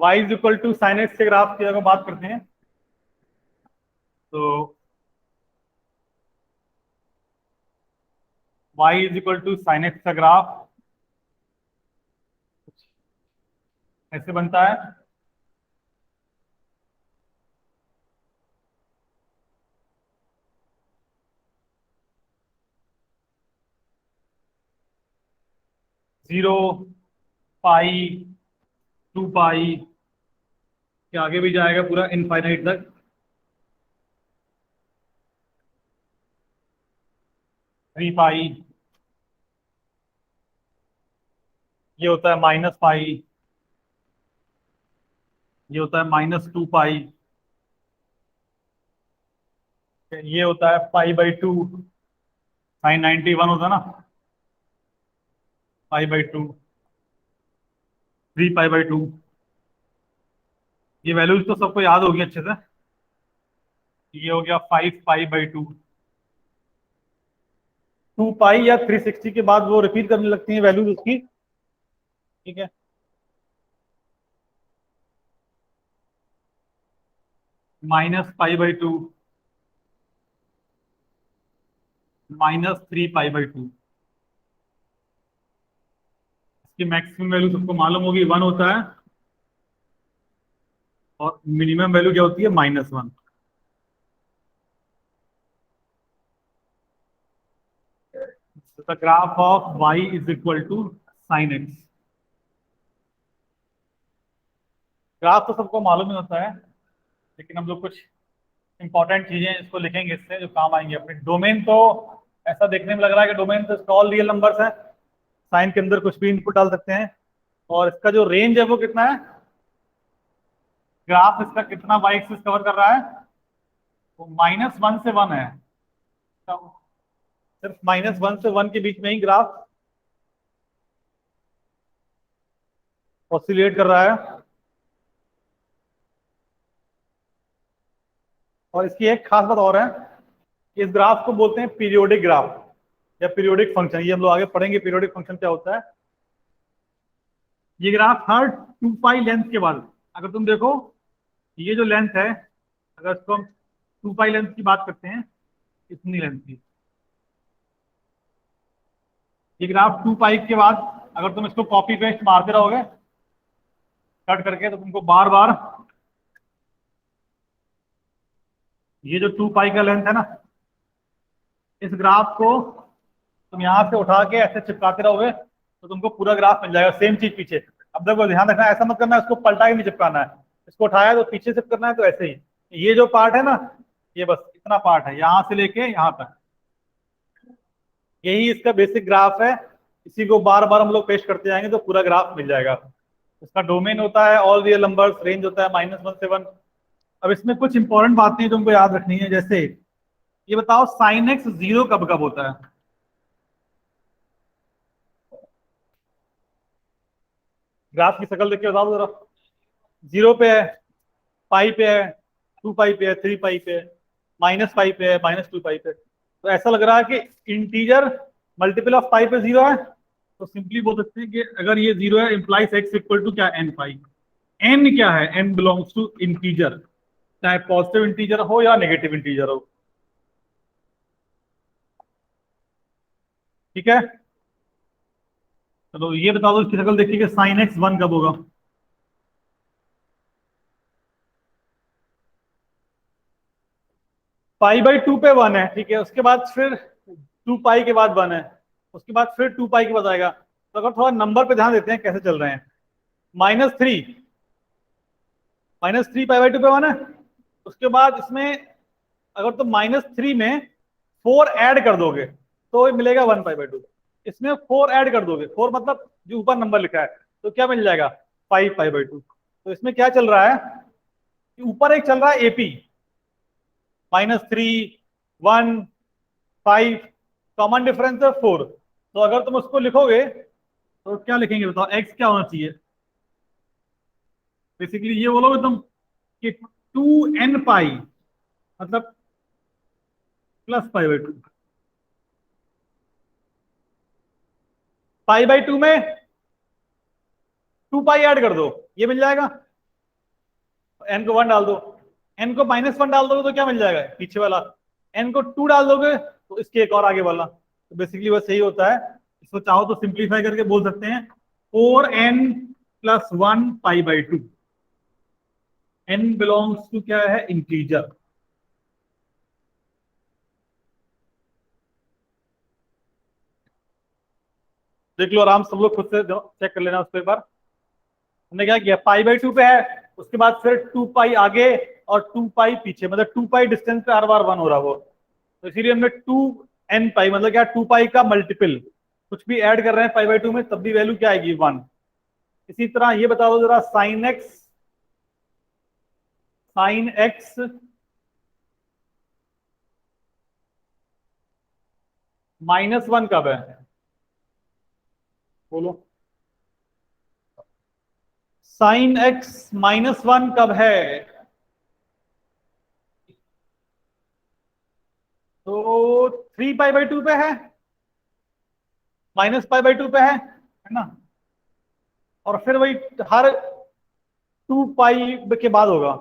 y is equal to sine x के graph की अगर बात करते हैं तो y is equal to sine x का ग्राफ ऐसे बनता है। 0, पाई, 2 पाई के आगे भी जाएगा पूरा इनफाइनाइट तक। 3 पाई, ये होता है -पाई, ये होता है -2 पाई, ये होता है पाई/2। साइन 91 होता है ना, पाई/2, 3 पाई/2। ये वैल्यूज तो सबको याद होगी अच्छे से। ये हो गया 5 पाई/2। 2 पाई या 360 के बाद वो रिपीट करने लगती है वैल्यूज उसकी। ठीक है, -पाई/2, -3 पाई/2। इसकी मैक्सिमम वैल्यू सबको मालूम होगी, 1 होता है। और मिनिमम वैल्यू क्या होती है? -1। The graph of y is equal to sine x. Graph तो सबको मालूम ही होता है, लेकिन हम लोग कुछ इंपॉर्टेंट चीजें इसको लिखेंगे इससे जो काम आएंगे अपने डोमेन। तो ऐसा देखने में लग रहा है कि डोमेन तो ऑल रियल नंबर्स है, साइन के अंदर कुछ भी इनपुट डाल सकते हैं। और इसका जो रेंज है वो कितना है? ग्राफ इसका कितना वाई एक्सिस कवर कर रहा है? वो -1 से 1 है। तो सिर्फ -1 से 1 के बीच में ही ग्राफ ऑसिलेट कर रहा है। और इसकी एक खास बात और है, इस ग्राफ को बोलते हैं पीरियोडिक ग्राफ या पीरियोडिक फंक्शन। ये हम लोग आगे पढ़ेंगे पीरियोडिक फंक्शन क्या होता है। ये ग्राफ हर 2 पाई लेंथ के बाद, अगर तुम देखो ये जो लेंथ है, अगर इसको हम 2 पाई लेंथ की बात करते हैं, इतनी लेंथ की, ये ग्राफ 2 पाई के बाद अगर तुम इसको कॉपी पेस्ट मारते रहोगे कट करके, तो तुमको बार बार ये जो 2 पाई का लेंथ है ना, इस ग्राफ को तुम यहां से उठा के ऐसे चिपकाते रहोगे तो तुमको पूरा ग्राफ मिल जाएगा सेम चीज पीछे। अब देखो ध्यान रखना, ऐसा मत करना इसको पलटा के नहीं चिपकाना है, इसको उठाया तो पीछे से करना है, तो ऐसे ही ये जो पार्ट है ना, ये बस इतना पार्ट है यहां से लेके यहां तक, यही इसका बेसिक ग्राफ है। इसी को बार बार हम लोग पेश करते जाएंगे तो पूरा ग्राफ मिल जाएगा। इसका डोमेन होता है ऑल रियल नंबर्स, रेंज होता है -1 से 1। अब इसमें कुछ इंपॉर्टेंट बातें तुमको याद रखनी है, जैसे ये बताओ साइन एक्स 0 कब कब होता है? ग्राफ की शक्ल देख के बताओ जरा। 0 पे है, पाई पे है, 2 पाई पे है, 3 पाई पे है, -पाई पे है, -2 पाई पे। तो ऐसा लग रहा है कि इंटीजर मल्टीपल ऑफ पाई पे 0 है। तो सिंपली बोल सकते हैं कि अगर ये 0 है इंप्लाइज एक्स इक्वल टू क्या? n पाई। n क्या है? n बिलोंग्स टू इंटीजर, चाहे पॉजिटिव इंटीजर हो या नेगेटिव इंटीजर हो। ठीक है, चलो ये बता दो इसकी शक्ल देखिए कि साइन एक्स 1 कब होगा? पाई/2 पे 1 है, ठीक है। उसके बाद फिर 2 पाई के बाद 1 है, उसके बाद फिर 2 पाई के बाद आएगा। तो अगर थोड़ा नंबर पे ध्यान देते हैं कैसे चल रहे हैं, -3, -3 पाई/2 पे 1 है। उसके बाद इसमें अगर तुम -3 में 4 ऐड कर दोगे तो मिलेगा 1 पाई/2। इसमें 4 ऐड कर दोगे, 4 मतलब जो ऊपर नंबर लिखा है, तो क्या मिल जाएगा? 5 पाई/2। तो इसमें क्या चल रहा है कि ऊपर एक चल रहा है एपी, -3, 1, 5, कॉमन डिफरेंस है 4। तो अगर तुम उसको लिखोगे तो क्या लिखेंगे बताओ? एक्स क्या होना चाहिए? बेसिकली ये बोलोगे तुम कि 2n पाई मतलब +पाई/2। पाई/2 में 2 पाई ऐड कर दो, ये मिल जाएगा। एन को 1 डाल दो, एन को -1 डाल दोगे तो क्या मिल जाएगा पीछे वाला, एन को 2 डाल दोगे तो इसके एक और आगे वाला। तो बेसिकली बस यही होता है। इसको चाहो तो सिंप्लीफाई करके बोल सकते हैं 4n+1 π/2। n बिलोंग्स टू क्या है, इंटीजर। देख लो आराम से सब लोग खुद से चेक कर लेना उसको एक बार। हमने क्या किया, π/2 पे है, उसके बाद फिर 2 पाई आगे और 2 पाई पीछे, मतलब 2 पाई डिस्टेंस पे हर बार 1 हो रहा वो। तो इसीलिए हमने 2n पाई, मतलब क्या 2 पाई का मल्टीपल कुछ भी ऐड कर रहे हैं π/2 में, तब भी वैल्यू क्या आएगी, 1। इसी तरह ये बता दो जरा, साइन एक्स -1 कब है, बोलो। sin x -1 कब है? तो 3 π/2 पे है, -π/2 पे है ना। और फिर वही हर 2 पाई के बाद होगा।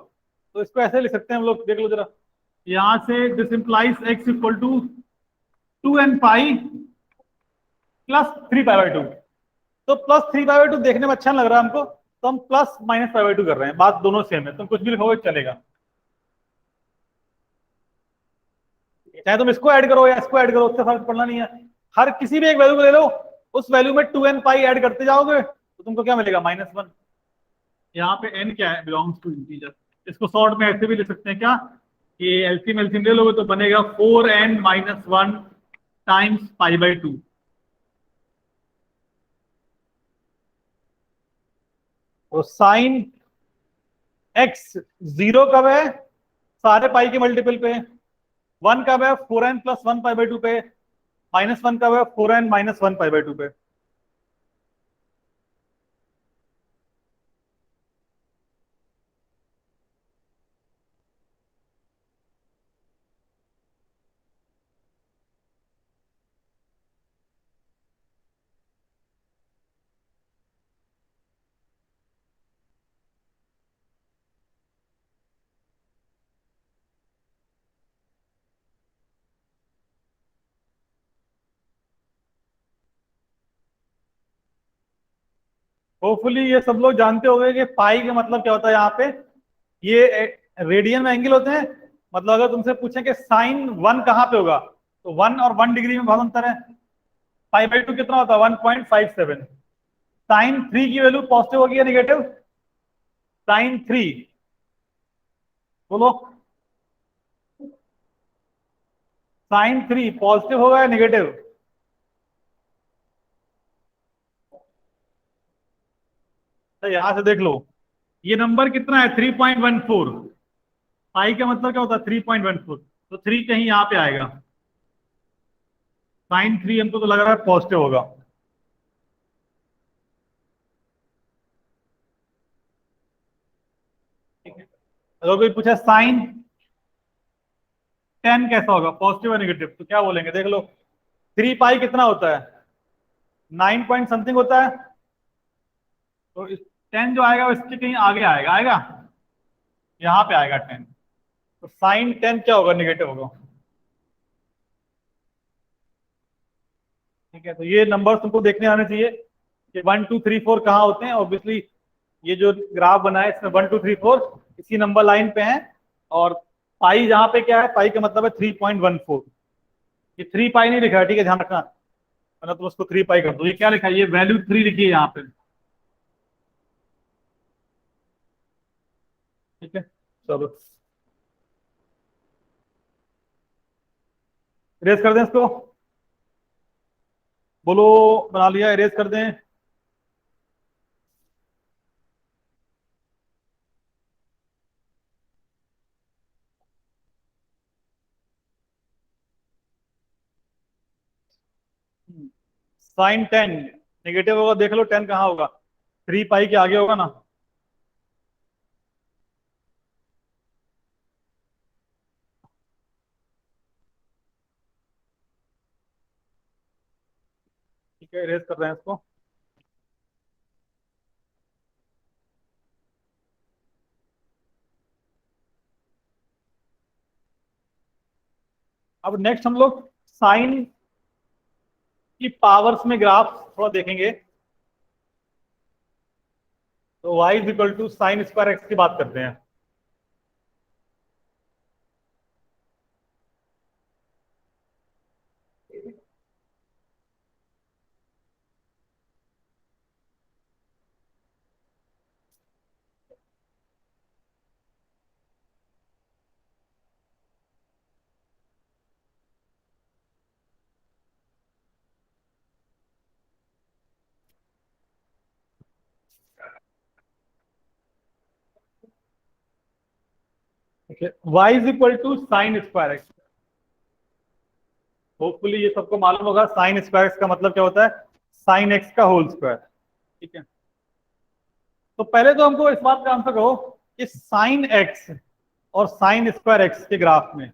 तो इसको ऐसे लिख सकते हैं हम लोग, देख लो जरा, यहां से दिस इंप्लाइज x = 2n पाई +3 π/2। तो +3 π/2 देखने में अच्छा नहीं लग रहा है हमको, तो हम +-π/2 कर रहे हैं, बात दोनों सेम है, तुम कुछ भी लिखोगे चलेगा। चाहे तुम इसको ऐड करो या इसको ऐड करो, उससे फर्क पड़ना नहीं है। हर किसी भी एक वैल्यू को ले लो, उस वैल्यू में 2n पाई ऐड करते जाओगे तो तुमको क्या मिलेगा, -1। यहाँ पे n क्या है, बिलोंग्स टू इंटीजर। इसको शॉर्ट में ऐसे भी लिख सकते हैं क्या, ये एलसीएम एलसीएम ले लोगे तो बनेगा 4n-1 टाइम्स π/2। तो साइन एक्स 0 कब है, सारे पाई के मल्टीपल पे। 1 कब है, 4n+1 π/2 पे। -1 कब है, 4n-1 π/2 पे। होपफुली ये सब लोग जानते होंगे कि पाई का मतलब क्या होता है यहाँ पे। ये रेडियन में एंगल होते हैं। मतलब अगर तुमसे पूछें कि साइन 1 कहाँ पे होगा, तो 1 और 1 डिग्री में बहुत अंतर है। π/2 कितना होता है, 1.57। sin 3 की वैल्यू पॉजिटिव होगी या निगेटिव, sin 3, बोलो। sin 3 पॉजिटिव होगा या निगेटिव? तो यहां से देख लो, ये नंबर कितना है, 3.14। पाई का मतलब क्या होता है, 3.14। तो 3 कहीं यहाँ पे आएगा। sin 3 हमको तो लग रहा है पॉजिटिव होगा। ठीक है, अगर कोई पूछा sin 10 कैसा होगा, पॉजिटिव या नेगेटिव, तो क्या बोलेंगे, देख लो। 3 पाई कितना होता है, 9 पॉइंट समथिंग होता है। तो 10 जो आएगा वो इसके कहीं आगे आएगा, आएगा यहाँ पे आएगा 10। तो sin 10 क्या होगा, निगेटिव होगा। ठीक है, तो ये नंबर तुमको देखने आने चाहिए कि 1 2 3 4 कहाँ होते हैं। ऑब्वियसली ये जो ग्राफ बना है इसमें 1 2 3 4 इसी नंबर लाइन पे है। और पाई जहाँ पे क्या है, पाई का मतलब है 3.14। ये 3 पाई नहीं लिखा है, ठीक है, ध्यान रखना, वरना तुम उसको 3 पाई कर दो। ये क्या लिखा है, ये वैल्यू 3 लिखी है यहाँ पे। ठीक है, चलो इरेज कर दें इसको, बोलो। बना लिया, इरेज कर दें। sin 10 नेगेटिव होगा, देख लो 10 कहाँ होगा, 3 पाई के आगे होगा ना। ठीक है, इरेज कर रहे हैं इसको। अब नेक्स्ट हम लोग साइन की पावर्स में ग्राफ थोड़ा देखेंगे। तो y is equal to sine square x की बात करते हैं। Okay, y is equal to sine square x. Hopefully ये सबको मालूम होगा साइन स्क्वायर एक्स का मतलब क्या होता है, साइन एक्स का होल स्क्वायर। ठीक है, तो पहले तो हमको इस बात का आंसर कहो कि साइन एक्स और साइन स्क्वायर एक्स के ग्राफ में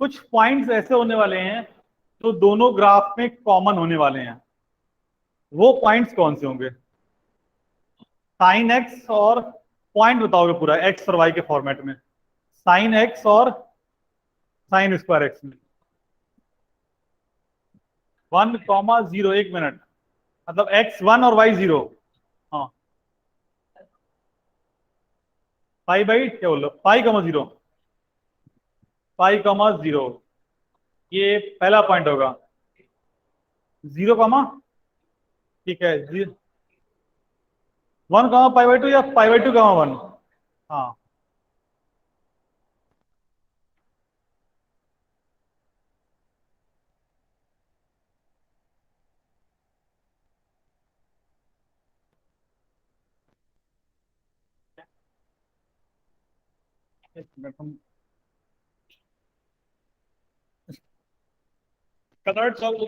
कुछ पॉइंट्स ऐसे होने वाले हैं जो दोनों ग्राफ में कॉमन होने वाले हैं। वो पॉइंट्स कौन से होंगे? साइन एक्स और पॉइंट बताओगे पूरा एक्स और वाई के फॉर्मेट में, साइन एक्स और साइन स्क्वायर एक्स में। 1,0, 1 मिनट, मतलब एक्स 1 और वाई 0। हाँ, पाई बाई क्या बोल रहे हो, पाई 0, पाई 0, ये पहला पॉइंट होगा। 0, ठीक है, 1, पाई 2 या पाई 2, 1। हाँ, एक मिनट हम कन्वर्ट कर।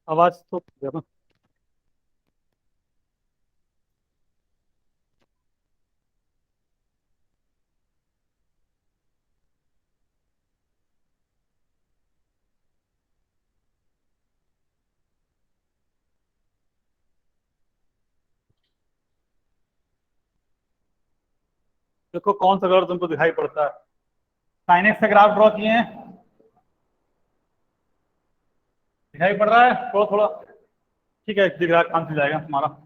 आवाज तो देखो कौन सा कलर तुमको दिखाई पड़ता है। साइन एक्स का ग्राफ ड्रॉ किए हैं, दिखाई पड़ रहा है थोड़ा थोड़ा? ठीक है, दिख रहा है, काम चल जाएगा हमारा।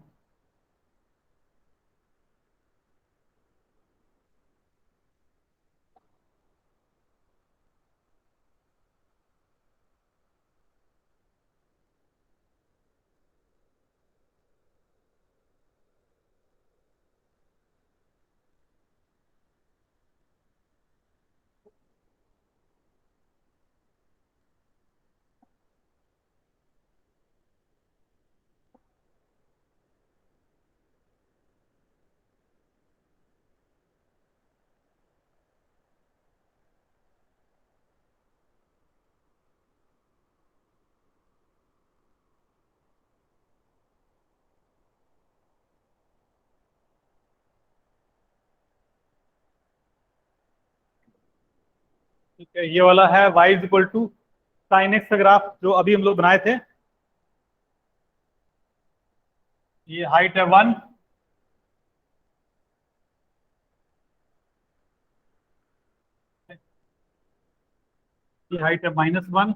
ठीक है, ये वाला है y is equal to sine x का ग्राफ जो अभी हम लोग बनाए थे। ये हाइट है 1, ये हाइट है -1।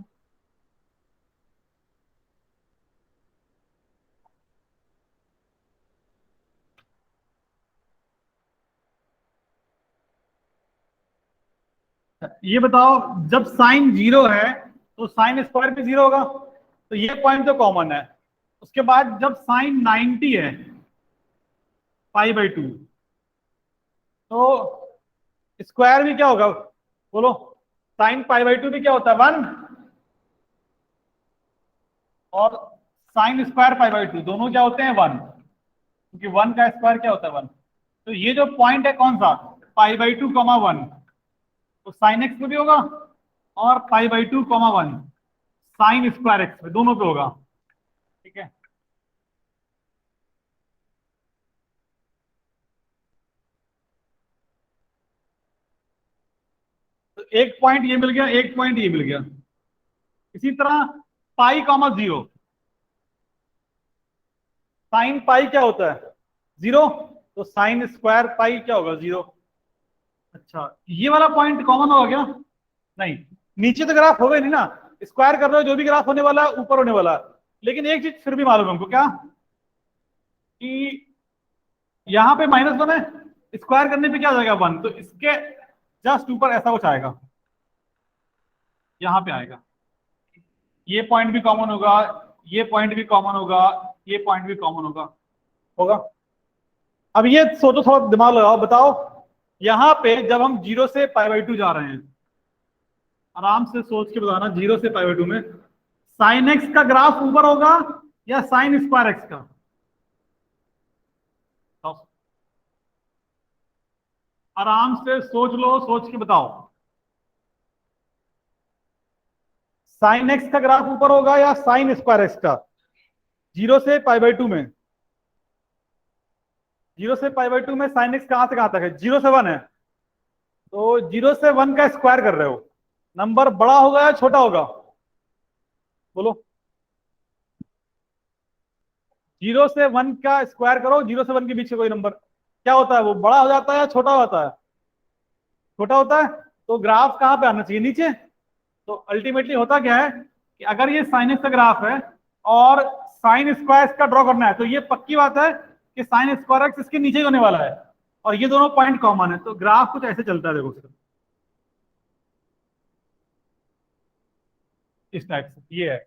ये बताओ, जब साइन 0 है तो साइन स्क्वायर भी 0 होगा, तो ये पॉइंट तो कॉमन है। उसके बाद जब साइन 90 है, π/2, तो स्क्वायर भी क्या होगा बोलो? साइन π/2 भी क्या होता है? 1। और साइन स्क्वायर π/2 दोनों क्या होते हैं? 1, क्योंकि 1 का स्क्वायर क्या होता है? 1। तो ये जो पॉइंट है कौन सा? π/2, 1। तो साइन एक्स पे भी होगा और π/2, 1 साइन स्क्वायर एक्स पे, दोनों पे होगा। ठीक है, तो एक पॉइंट ये मिल गया, एक पॉइंट ये मिल गया। इसी तरह π, 0, साइन पाई क्या होता है? 0। तो साइन स्क्वायर पाई क्या होगा? 0। अच्छा, ये वाला पॉइंट कॉमन होगा क्या? नहीं, नीचे तो ग्राफ होगा ही नहीं ना। स्क्वायर कर रहे हो, जो भी ग्राफ होने वाला है ऊपर होने वाला है। लेकिन एक चीज फिर भी मालूम है हमको, क्या? कि यहाँ पे -1 है, स्क्वायर करने पे क्या हो जाएगा? 1। तो इसके जस्ट ऊपर ऐसा कुछ आएगा, यहाँ पे आएगा। ये पॉइंट भी कॉमन होगा, ये पॉइंट भी कॉमन होगा, ये पॉइंट भी कॉमन होगा। होगा। अब ये सोचो, थोड़ा दिमाग लगाओ, बताओ यहाँ पे जब हम 0 से π/2 जा रहे हैं, आराम से सोच के बताना, 0 से π/2 में साइन एक्स का ग्राफ ऊपर होगा या साइन स्क्वायर एक्स का? बताओ। आराम से सोच लो, सोच के बताओ। साइन एक्स का ग्राफ ऊपर होगा या साइन स्क्वायर एक्स का? 0 से π/2 में, 0 से π/2 में साइन एक्स कहां से कहां तक है? 0 से 1 है, तो 0 से 1 का स्क्वायर कर रहे हो। नंबर बड़ा होगा या छोटा होगा? बोलो। 0 से 1 का स्क्वायर करो, 0 से 1 के बीच का कोई नंबर, क्या होता है? वो बड़ा हो जाता है या छोटा होता है? छोटा होता है। तो ग्राफ कहां पे आना चाहिए? नीचे। तो अल्टीमेटली होता क्या है कि अगर ये साइन एक्स का ग्राफ है और साइन स्क्वायर का ड्रॉ करना है, तो ये पक्की बात है कि साइन स्क्वायर एक्स इसके नीचे ही होने वाला है, और ये दोनों पॉइंट कॉमन है। तो ग्राफ कुछ ऐसे चलता है, देखो सिर्फ इस टाइप से। ये है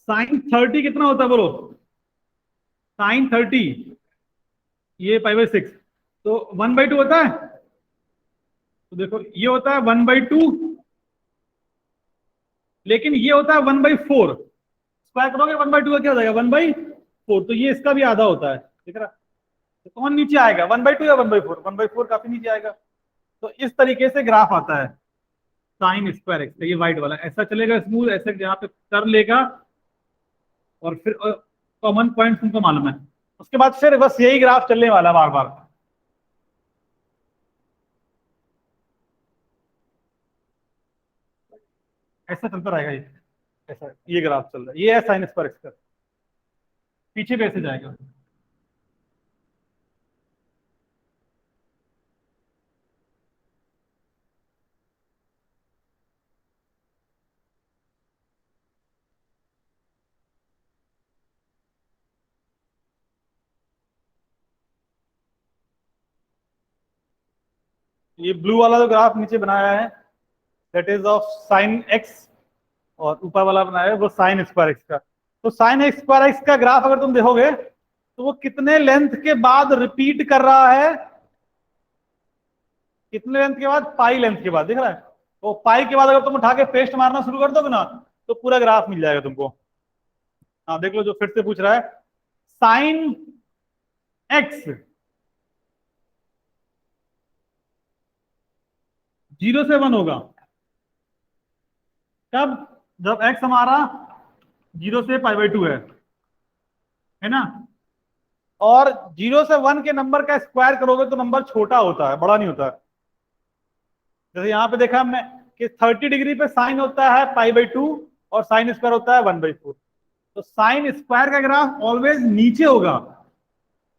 साइन 30 कितना होता है बोलो? साइन 30, ये π/6, तो 1/2 होता है। तो देखो ये होता है 1/2, लेकिन ये होता है 1/4। स्क्वायर करोगे 1/2 का क्या हो जाएगा? 1/4। तो ये इसका भी आधा होता है, ठीक है ना? तो कौन नीचे आएगा? 1/2 या 1/4? 1/4 काफी नीचे आएगा। तो इस तरीके से ग्राफ आता है साइन स्क्वायर एक्स। ये व्हाइट वाला ऐसा चलेगा स्मूथ, ऐसे जहाँ पे कर लेगा, और फिर कॉमन पॉइंट तुमको मालूम है। उसके बाद फिर बस यही ग्राफ चलने वाला बार बार, ऐसा चलता रहेगा। ये ऐसा, ये ग्राफ चल रहा है, ये है साइन स्क्वायर एक्स का। पीछे भी ऐसे जाएगा। ये ब्लू वाला जो ग्राफ नीचे बनाया है that is of sine X, और ऊपर वाला बनाया है वो साइन स्क्वायर एक्स का। तो साइन एक्स स्क्वायर एक्स का ग्राफ अगर तुम देखोगे तो वो कितने लेंथ के बाद रिपीट कर रहा है, कितने लेंथ के बाद, पाई लेंथ के बाद, दिख रहा है। तो पाई के बाद अगर तुम उठा के पेस्ट मारना शुरू कर दोगे ना तो पूरा ग्राफ मिल जाएगा तुमको। हाँ देख लो, जो फिर से पूछ रहा है, साइन एक्स 0 से 1 होगा कब, जब एक्स हमारा 0 से π/2 है ना। और 0 से 1 के नंबर का स्क्वायर करोगे तो नंबर छोटा होता है, बड़ा नहीं होता है। जैसे यहां पे देखा हमने कि 30 डिग्री पे साइन होता है π/2 और साइन स्क्वायर होता है 1/4। तो साइन स्क्वायर का ग्राफ ऑलवेज नीचे होगा।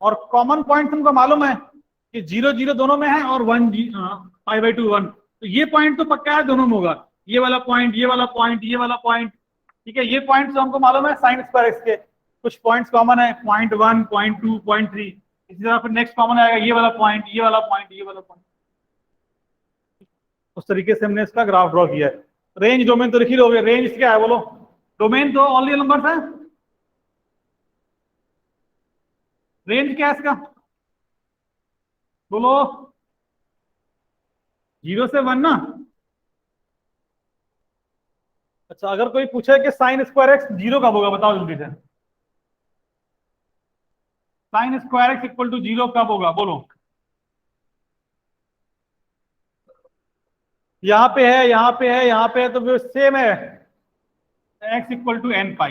और कॉमन पॉइंट तुमको मालूम है कि 0 0 दोनों में है और 1 π/2 1, तो ये पॉइंट तो पक्का है दोनों में होगा। ये वाला पॉइंट, ये वाला पॉइंट, ये वाला पॉइंट, ठीक है। ये पॉइंट तो हमको मालूम है साइन स्क्वायर एक्स के, कुछ पॉइंट्स कॉमन है, .1 .2 .3। इसी तरह फिर नेक्स्ट कॉमन आएगा ये वाला पॉइंट, ये वाला पॉइंट, ये वाला पॉइंट। उस तरीके से हमने इसका ग्राफ ड्रॉ किया है। रेंज डोमेन तो लिख ही लोगे, रेंज क्या है बोलो, डोमेन तो ऑल रियल नंबर्स है, रेंज क्या है इसका बोलो, 0 से 1 ना। अच्छा, अगर कोई पूछे कि साइन स्क्वायर एक्स 0 कब होगा, बताओ जल्दी से। Sine square x equal to 0 कब होगा बोलो। यहाँ पे है, यहाँ पे है, यहाँ पे है, तो वो सेम है, एक्स इक्वल टू n π,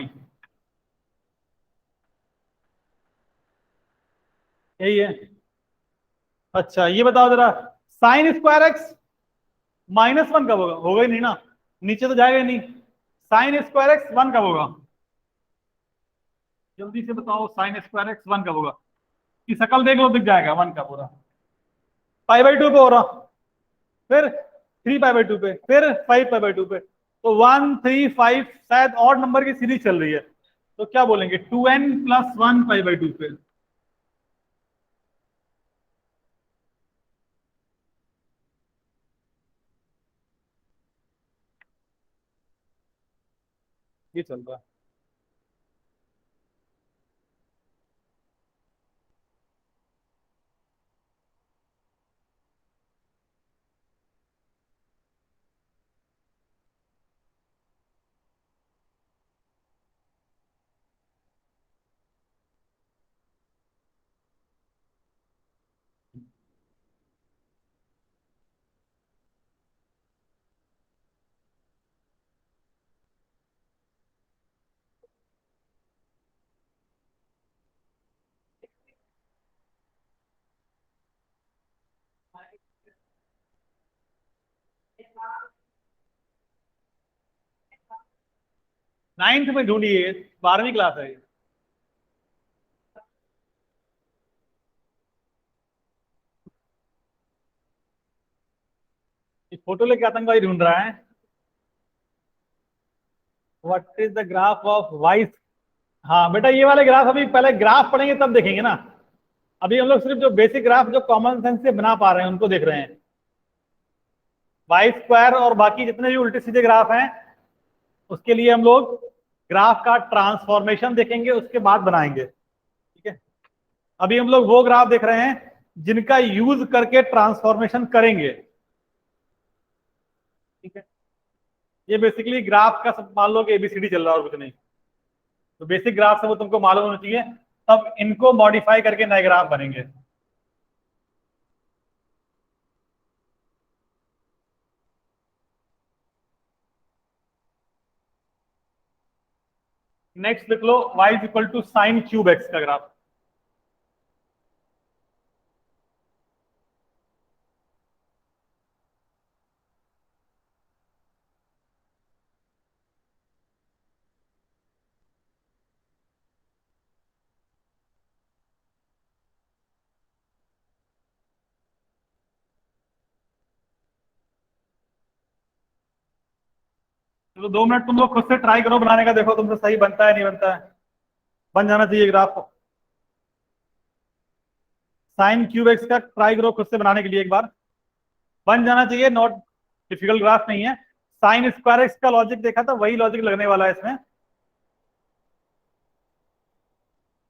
यही है। अच्छा ये बताओ जरा, साइन स्क्वायर एक्स -1 कब होगा, होगा ही नहीं ना, नीचे तो जाएगा ही नहीं। साइन स्क्वायर एक्स 1 कब होगा, जल्दी से बताओ, साइन स्क्वायर एक्स 1 कब होगा, की शकल देख लो दिख जाएगा 1 का पूरा। π/2 पे हो रहा, फिर 3π/2 पे, फिर 5π/2 पे, तो 1 3 5 शायद ऑड नंबर की सीरीज चल रही है, तो क्या बोलेंगे 2n+1 π/2 पे। ये चल रहा है। 9th में ढूंढिए, 12वीं क्लास है ये। फोटो लेके आतंकवादी ढूंढ रहा है। What is the graph of vice. हाँ बेटा, ये वाले ग्राफ अभी पहले ग्राफ पढ़ेंगे तब देखेंगे ना, अभी हम लोग सिर्फ जो बेसिक ग्राफ जो कॉमन सेंस से बना पा रहे हैं उनको देख रहे हैं। वाई स्क्वायर और बाकी जितने भी उल्टे सीधे ग्राफ हैं उसके लिए हम लोग ग्राफ का ट्रांसफॉर्मेशन देखेंगे, उसके बाद बनाएंगे, ठीक है। अभी हम लोग वो ग्राफ देख रहे हैं जिनका यूज करके ट्रांसफॉर्मेशन करेंगे, ठीक है। ये बेसिकली ग्राफ का सब मान लो कि एबीसीडी चल रहा है और कुछ नहीं, तो बेसिक ग्राफ से वो तुमको मालूम होना चाहिए, तब इनको मॉडिफाई करके नए ग्राफ बनेंगे। नेक्स्ट लिख लो y is equal to sine cube x का ग्राफ। चलो 2 मिनट तुम लोग खुद से ट्राई करो बनाने का, देखो तुमसे सही बनता है नहीं बनता है, बन जाना चाहिए ग्राफ। साइन क्यूब एक्स का ट्राई करो खुद से बनाने के लिए एक बार। बन जाना चाहिए, नॉट डिफिकल्ट ग्राफ नहीं है। साइन स्क्वायर एक्स का लॉजिक देखा था, वही लॉजिक लगने वाला है इसमें।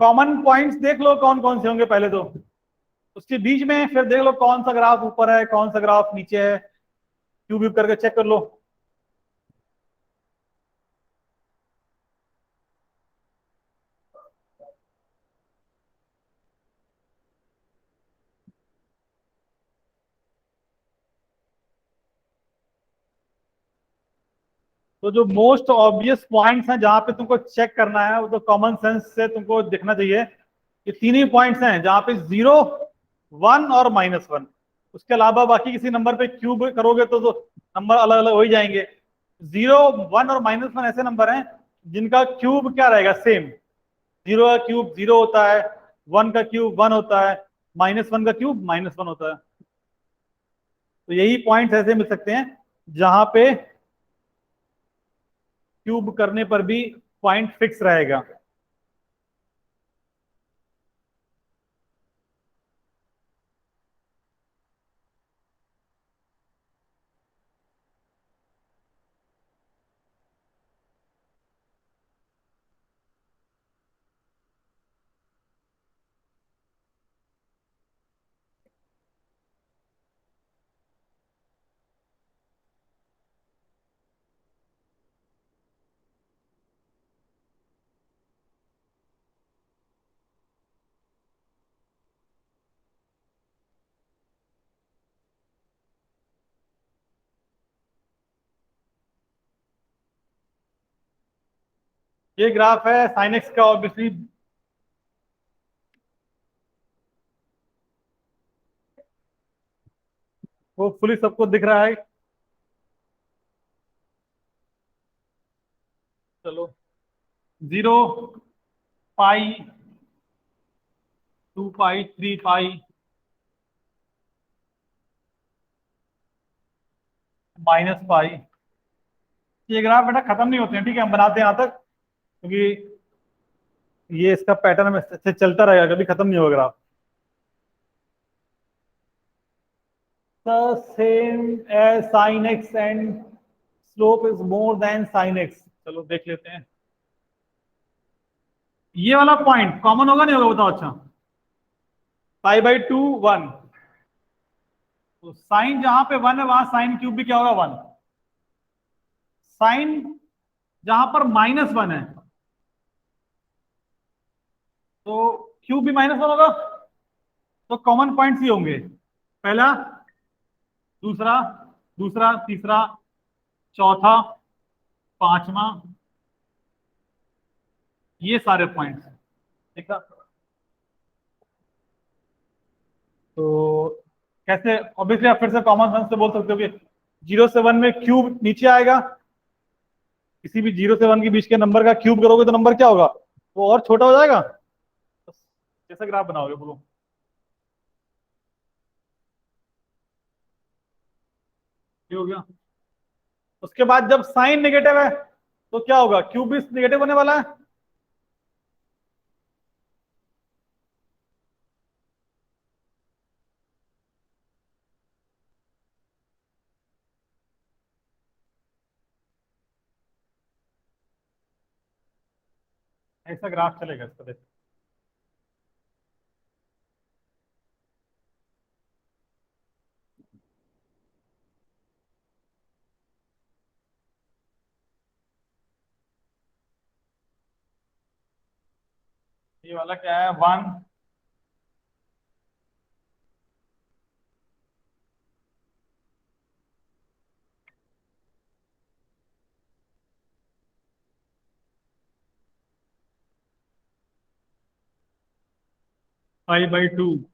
कॉमन पॉइंट्स देख लो कौन कौन से होंगे पहले तो, उसके बीच में फिर देख लो कौन सा ग्राफ ऊपर है कौन सा ग्राफ नीचे है, क्यूब व्यूब करके चेक कर लो। तो जो मोस्ट ऑब्वियस पॉइंट्स हैं जहां पे तुमको चेक करना है, वो तो कॉमन सेंस से तुमको दिखना चाहिए। ये तीन ही पॉइंट्स हैं जहां पे 0, 1 और -1। उसके अलावा बाकी किसी नंबर पे क्यूब करोगे तो नंबर अलग अलग हो ही जाएंगे। 0, 1 और -1 ऐसे नंबर हैं जिनका क्यूब क्या रहेगा, सेम। 0 का क्यूब 0 होता है, 1 का क्यूब 1 होता है, -1 का क्यूब -1 होता है। तो यही पॉइंट्स ऐसे मिल सकते हैं जहां पे क्यूब करने पर भी पॉइंट फिक्स रहेगा। ये ग्राफ है साइन एक्स का, ऑब्वियसली। होपफुली सबको दिख रहा है। चलो, 0, पाई, 2 पाई, 3 पाई, -पाई। ये ग्राफ बेटा खत्म नहीं होते हैं, ठीक है, हम बनाते हैं यहाँ तक, क्योंकि ये इसका पैटर्न से चलता रहेगा, कभी खत्म नहीं होगा graph. The same as sin x and slope is more than sin x। चलो देख लेते हैं। ये वाला पॉइंट कॉमन होगा नहीं होगा, बताओ। अच्छा, π/2 1। तो साइन जहां पे 1 है वहां साइन क्यूब भी क्या होगा, 1। साइन जहां पर -1 है तो क्यूब भी -1 होगा। तो कॉमन पॉइंट्स ही होंगे, पहला, दूसरा, दूसरा, तीसरा, चौथा, पांचवा, ये सारे पॉइंट्स। देखा। तो कैसे, ऑब्वियसली आप फिर से कॉमन सेंस से बोल सकते हो कि 0 से 1 में क्यूब नीचे आएगा। किसी भी 0 से 1 के बीच के नंबर का क्यूब करोगे तो नंबर क्या होगा, वो और छोटा हो जाएगा। तो कैसा ग्राफ बनाओगे, बोलो। ये हो गया। उसके बाद जब साइन नेगेटिव है तो क्या होगा, क्यूब भी नेगेटिव होने वाला है। ऐसा ग्राफ चलेगा इसका, देखो। ये वाला क्या है, 1, π/2।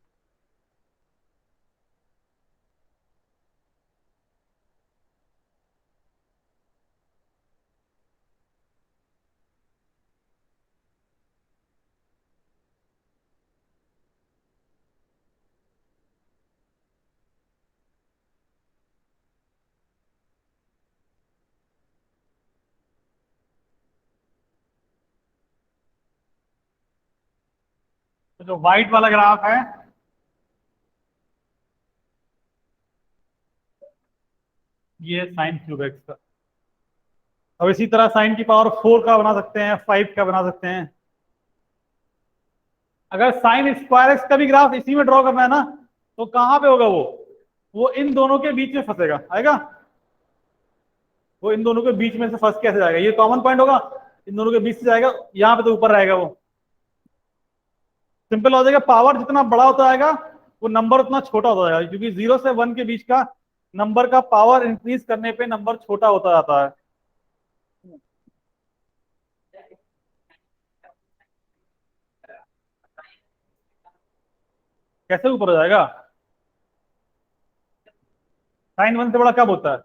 तो जो व्हाइट वाला ग्राफ है, ये है साइन क्यूब एक्स का। अब इसी तरह साइन की पावर 4 का बना सकते हैं, 5 का बना सकते हैं। अगर साइन स्क्वायर एक्स का भी ग्राफ इसी में ड्रॉ करना है ना, तो कहां पे होगा वो इन दोनों के बीच में फंसेगा, आएगा। वो इन दोनों के बीच में से फंस कैसे जाएगा, ये कॉमन पॉइंट होगा, इन दोनों के बीच से जाएगा, यहाँ पे तो ऊपर रहेगा वो। सिंपल हो जाएगा, पावर जितना बड़ा होता जाएगा वो नंबर उतना छोटा होता जाएगा, क्योंकि 0 से 1 के बीच का नंबर का पावर इंक्रीज करने पे नंबर छोटा होता जाता है। कैसे ऊपर हो जाएगा? साइन 1 से बड़ा कब होता है?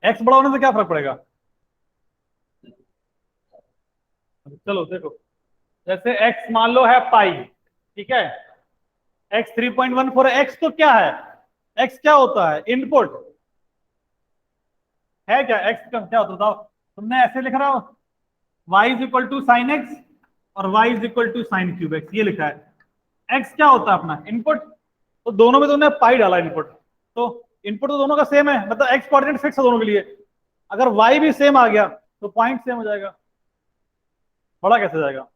एक्स बड़ा होने से क्या फर्क पड़ेगा? चलो देखो, जैसे एक्स मान लो है पाई, ठीक है। एक्स 3.14, एक्स तो क्या है? एक्स क्या होता है? इनपुट है क्या? एक्स का क्या होता था? तुमने ऐसे लिख रहा हो, Y is equal to sine X और Y is equal to sine cube X, ये लिखा है। एक्स क्या होता है? अपना इनपुट। तो दोनों में तुमने पाई डाला इनपुट, तो इनपुट तो दोनों का सेम है, मतलब एक्स कोऑर्डिनेट फिक्स है दोनों के लिए। अगर वाई भी सेम आ गया तो पॉइंट सेम हो जाएगा, बड़ा कैसे जाएगा?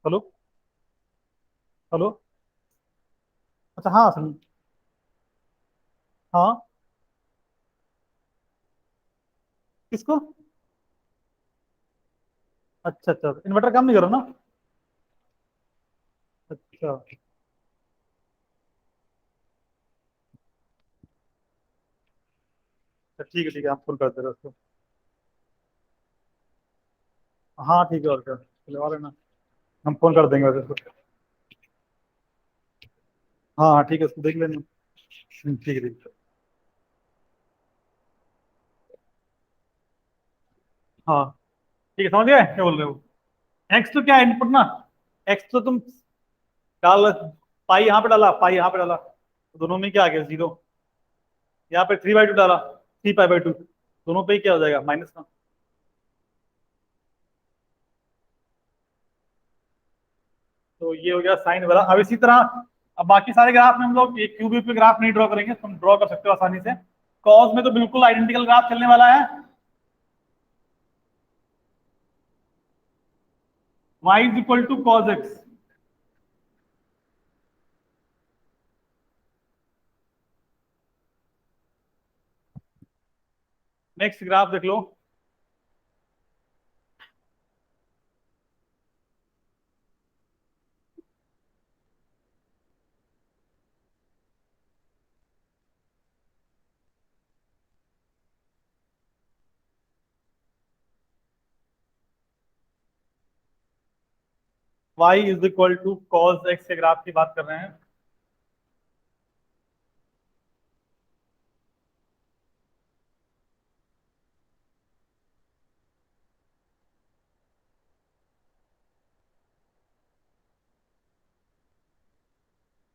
हेलो? हेलो? अच्छा हाँ सुन। हाँ। किसको? अच्छा अच्छा, इन्वर्टर काम नहीं करो ना? अच्छा। अच्छा, ठीक है आप फोन कर दे रहे हो उसको। हाँ ठीक है, और क्या चलवा लेना। हम फोन कर देंगे वैसे उसको। हाँ हाँ ठीक है, उसको देख लेना। ठीक है ठीक है। हाँ ठीक है, समझ गए क्या बोल रहे हो? एक्स तो क्या है? इनपुट ना। एक्स तो तुम डाल, पाई यहाँ पे डाला, पाई यहाँ पे डाला, तो दोनों में क्या आ गया? 0। यहाँ पे 3/2 डाला, 3 पाई बाई 2, दोनों पे ही क्या हो जाएगा? माइनस का। तो ये हो गया साइन वाला। अब इसी तरह अब बाकी सारे ग्राफ में हम लोग एक क्यूब पे ग्राफ नहीं ड्रॉ करेंगे, तुम ड्रॉ कर सकते हो आसानी से। कॉस में तो बिल्कुल आइडेंटिकल ग्राफ चलने वाला है। y is equal to cos x. Next graph देख लो। y is equal to cos x के ग्राफ की बात कर रहे हैं।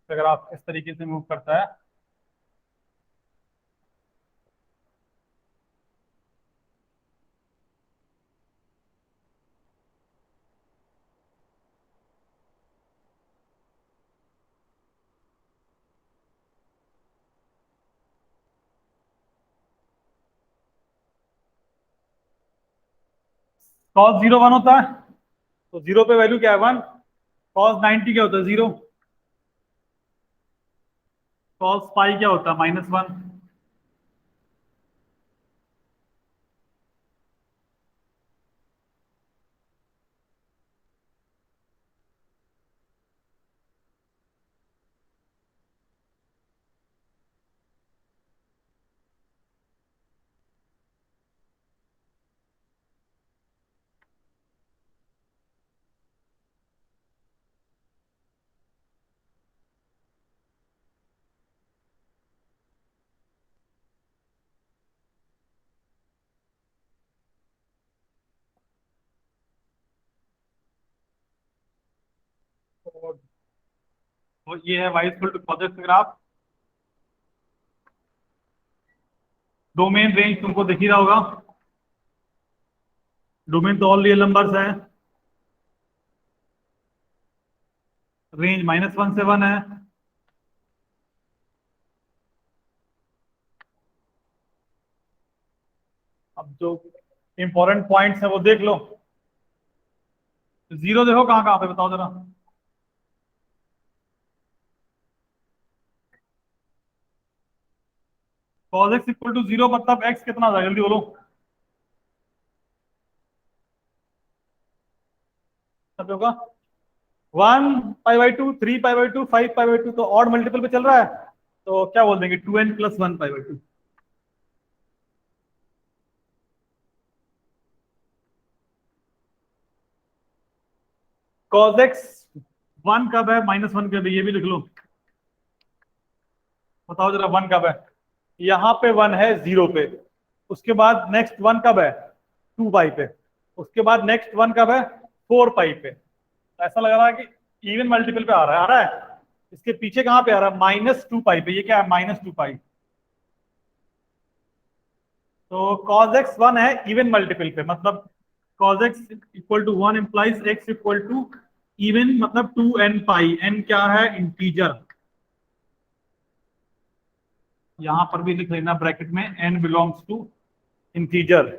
तो ग्राफ इस तरीके से मूव करता है। कॉस 0 1 होता है, तो 0 पे वैल्यू क्या है? 1। कॉस 90 क्या होता है? 0। कॉस पाई क्या होता है? -1। तो ये है y equal to cos x graph. Domain range तुमको दिख ही रहा होगा। डोमेन तो ऑल रियल नंबर्स है। रेंज -1 से 1 है। अब जो इंपॉर्टेंट पॉइंट्स है वो देख लो। जीरो देखो कहाँ कहाँ पे, बताओ जरा। cos x इक्वल टू 0 मतलब x कितना था, जल्दी बोलो। सब होगा 1 pi by 2, 3 pi by 2, 5 pi by 2, तो ऑड मल्टीपल पे चल रहा है। तो क्या बोल देंगे, 2n+1 pi by 2। cos x 1 कब है, -1 कब है, ये भी लिख लो। बताओ जरा 1 कब है। यहाँ पे 1 है 0 पे। उसके बाद नेक्स्ट 1 कब है, 2 पाई पे। उसके बाद नेक्स्ट 1 कब है, 4 पाई पे। ऐसा लग रहा है कि इवन मल्टीपल पे आ रहा है। इसके पीछे कहाँ पे आ रहा है, -2 पाई पे। ये क्या है, -2 पाई। तो cos x 1 है इवन मल्टीपल पे, मतलब cos x equal to 1 implies x equal to even, मतलब 2n पाई। n क्या है, इंटीजर। यहां पर भी लिख लेना ब्रैकेट में, n belongs to integer.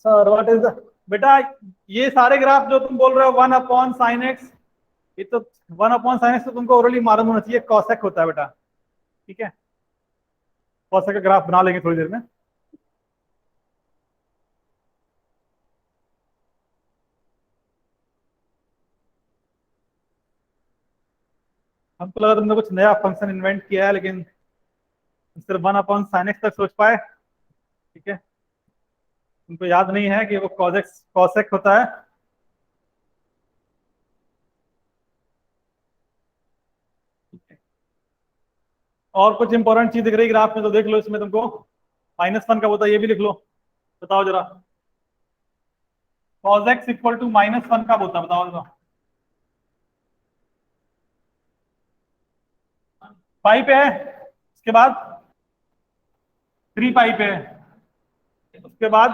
Sir what is the, बेटा ये सारे ग्राफ जो तुम बोल रहे हो 1/sin x, ये तो 1/sin x तो तुमको ओरली मालूम होना चाहिए, कॉसेक होता है बेटा। ठीक है, कॉसेक का ग्राफ बना लेंगे थोड़ी देर में। हमको लगा तुमने कुछ नया फंक्शन इन्वेंट किया है, लेकिन सिर्फ 1/sin x तक सोच पाए। ठीक है, तुमको याद नहीं है कि वो कॉसेक कॉसेक होता है। और कुछ इंपॉर्टेंट चीज दिख रही ग्राफ में तो देख लो, इसमें तुमको -1 का होता है, ये भी लिख लो। बताओ जरा, cos x इक्वल टू -1 का होता है, बताओ जरा। पाई पे है, उसके बाद 3 पाई पे है, उसके बाद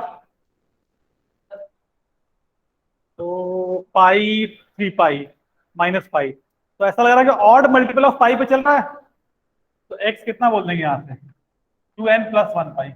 तो पाई, 3 पाई, -पाई। तो ऐसा लग रहा है कि ऑड मल्टीपल ऑफ पाई पे चल रहा है। तो x कितना बोल देंगे यहाँ से, 2n+1 पाई।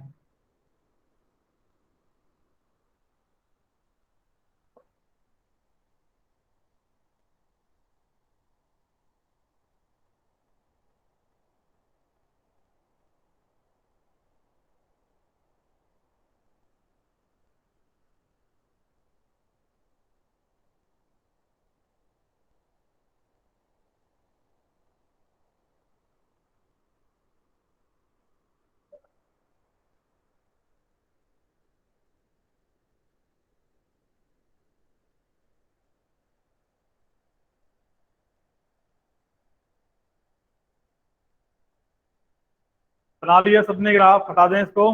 बना लिया सबने ग्राफ, हटा दें इसको।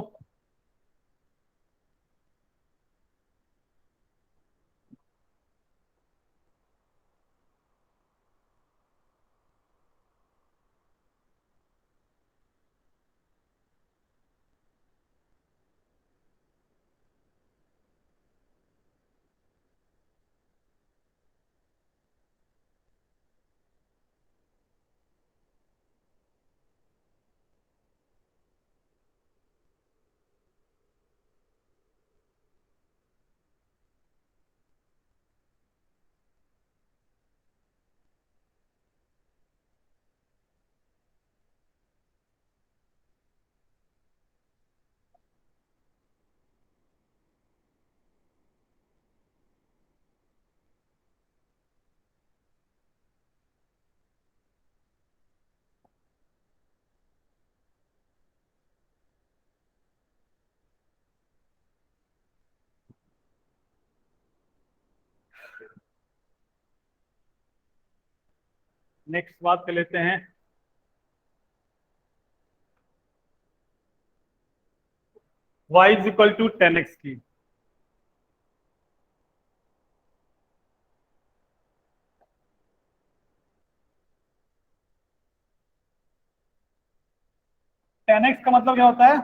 नेक्स्ट बात कर लेते हैं, y is equal to 10x की। 10x का मतलब क्या होता है?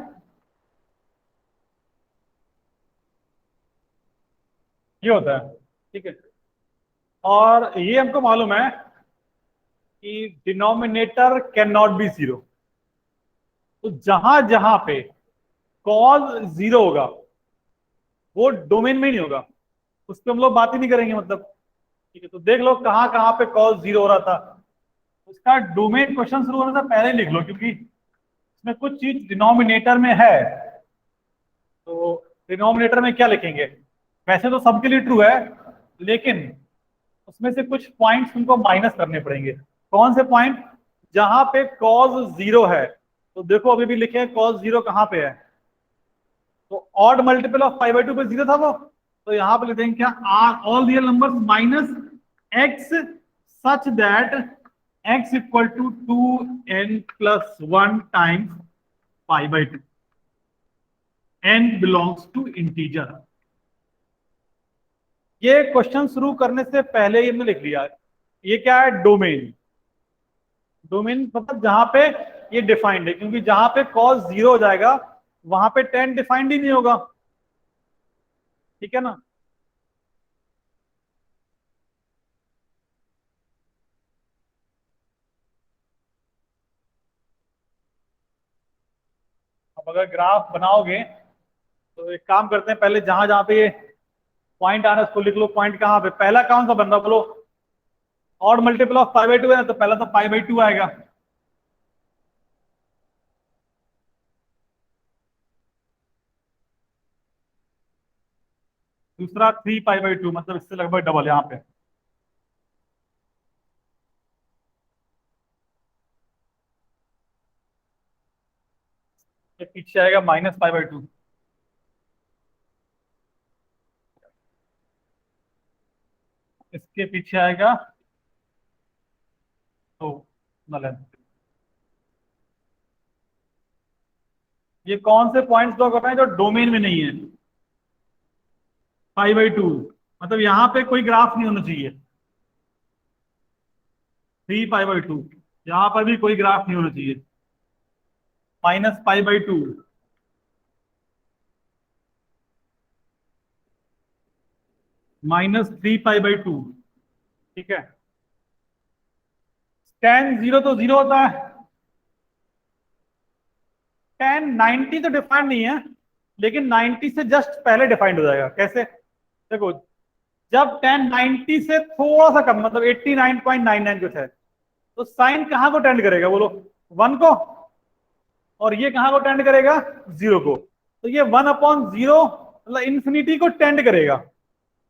ये होता है, ठीक है। और ये हमको मालूम है कि denominator can not be zero. तो जहां जहां पे कॉज जीरो होगा वो डोमेन में ही नहीं होगा, उस पर हम लोग बात ही नहीं करेंगे मतलब। ठीक है, तो देख लो कहाँ कहाँ पे कॉज जीरो हो रहा था। उसका डोमेन क्वेश्चन शुरू होने से पहले ही लिख लो, क्योंकि इसमें कुछ चीज डिनोमिनेटर में है। तो डिनोमिनेटर में क्या लिखेंगे? वैसे तो सबके लिए ट्रू है, लेकिन उसमें से कुछ पॉइंट्स तुमको माइनस करने पड़ेंगे। कौन से पॉइंट? जहां पे कॉज जीरो है। तो देखो अभी भी लिखे हैं कॉज जीरो कहाँ पे है, तो ऑड मल्टीपल ऑफ 5/2 पे जीरो था वो। तो यहां पे लिख देंगे क्या? R all real numbers minus x such that x equal to 2n+1 times 5/2। n belongs to integer. ये क्वेश्चन शुरू करने से पहले ही हमने लिख लिया। ये क्या है? डोमेन। डोमेन मतलब जहां पे ये डिफाइंड है, क्योंकि जहां पे कॉस जीरो हो जाएगा वहां पे 10 डिफाइंड ही नहीं होगा। ठीक है ना? अब अगर ग्राफ बनाओगे तो एक काम करते हैं, पहले जहां जहां पे ये पॉइंट आ रहा है उसको लिख लो। पॉइंट कहाँ पे? पहला कौन सा बन रहा बोलो? और मल्टीपल ऑफ 5/2 है ना, तो पहला तो 5/2 आएगा। दूसरा 3 π/2, मतलब इससे लगभग डबल यहाँ पे। ये पीछे आएगा -π/2। इसके पीछे आएगा तो नलन। ये कौन से पॉइंट्स ड्रॉ कर रहे हैं जो डोमेन में नहीं है? 5/2 मतलब यहाँ पे कोई ग्राफ नहीं होना चाहिए। 3 π/2 यहाँ पर भी कोई ग्राफ नहीं होना चाहिए। -π/2, -3 π/2। ठीक है। tan जीरो तो जीरो होता है। tan 90 तो डिफाइंड नहीं है, लेकिन 90 से जस्ट पहले डिफाइंड हो जाएगा। कैसे? देखो, जब tan 90 से थोड़ा सा कम, मतलब 89.99 कुछ है, तो साइन कहाँ को टेंड करेगा बोलो? 1 को। और ये कहाँ को टेंड करेगा? 0 को। तो ये 1/0 मतलब इंफिनिटी को टेंड करेगा।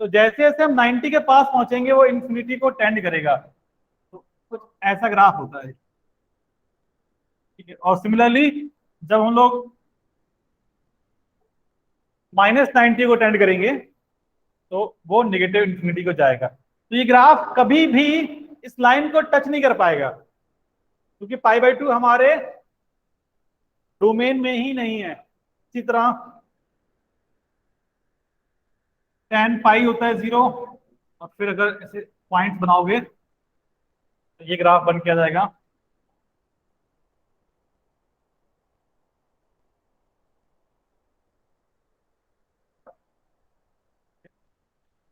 तो जैसे जैसे हम 90 के पास पहुंचेंगे वो इंफिनिटी को टेंड करेगा। तो कुछ ऐसा ग्राफ होता है। ठीक है। और सिमिलरली जब हम लोग -90 को टेंड करेंगे तो वो नेगेटिव इंफिनिटी को जाएगा। तो ये ग्राफ कभी भी इस लाइन को टच नहीं कर पाएगा, क्योंकि π/2 हमारे डोमेन में ही नहीं है। इसी तरह tan पाई होता है 0। और फिर अगर ऐसे पॉइंट्स बनाओगे तो ये ग्राफ बन के आ जाएगा।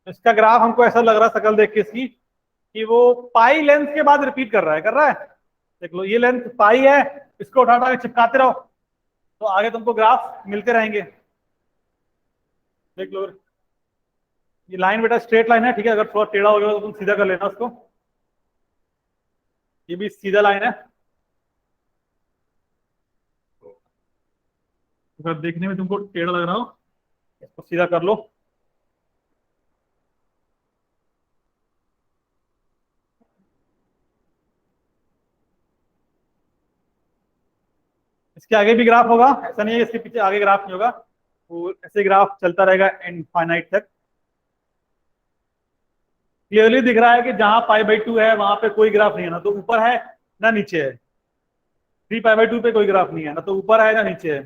इसका ग्राफ हमको ऐसा लग रहा है शकल देख के इसकी, कि वो पाई लेंथ के बाद रिपीट कर रहा है, कर रहा है। देख लो, ये लेंथ पाई है, इसको उठा उठा के चिपकाते रहो तो आगे तुमको ग्राफ मिलते रहेंगे। देख लो, ये लाइन बेटा स्ट्रेट लाइन है, ठीक है। अगर थोड़ा टेढ़ा हो गया तो तुम सीधा कर लेना उसको। ये भी सीधा लाइन है। अगर देखने में तुमको टेढ़ा लग रहा हो, इसको सीधा कर लो। इसके आगे भी ग्राफ होगा, ऐसा नहीं है इसके पीछे आगे ग्राफ नहीं होगा। वो ऐसे ग्राफ चलता रहेगा इनफाइनाइट तक। क्लियरली दिख रहा है कि जहां π/2 है वहां पे कोई ग्राफ नहीं है, ना तो ऊपर है ना नीचे है। 3 π/2 पे कोई ग्राफ नहीं है, ना तो ऊपर है ना नीचे है।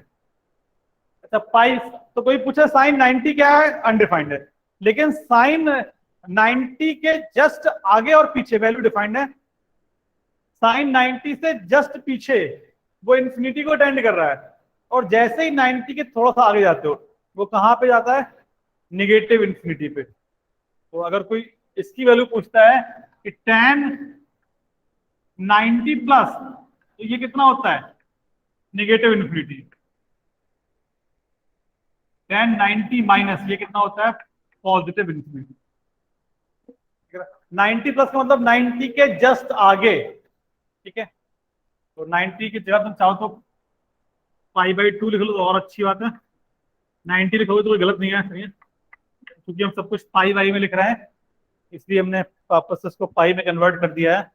अच्छा, पाई तो कोई पूछे साइन 90 क्या है? अनडिफाइंड है। लेकिन साइन 90 के जस्ट आगे और पीछे वैल्यू डिफाइंड है। साइन 90 से जस्ट पीछे वो इन्फिनिटी को टेंड कर रहा है, और जैसे ही 90 के थोड़ा सा आगे जाते हो वो कहाँ पे जाता है, निगेटिव इन्फिनिटी पे। तो अगर कोई इसकी वैल्यू पूछता है कि tan 90 प्लस, तो ये कितना होता है, निगेटिव इन्फिनिटी। tan 90 माइनस, ये कितना होता है, पॉजिटिव इन्फिनिटी। 90 प्लस का मतलब 90 के जस्ट आगे, ठीक है। तो 90 की जगह तुम चाहो तो π/2 लिख लो तो और अच्छी बात है, 90 लिखोगे तो कोई गलत नहीं है, सही है। क्योंकि हम सब कुछ पाई वाई में लिख रहे हैं, इसलिए हमने वापस से उसको पाई में कन्वर्ट कर दिया है।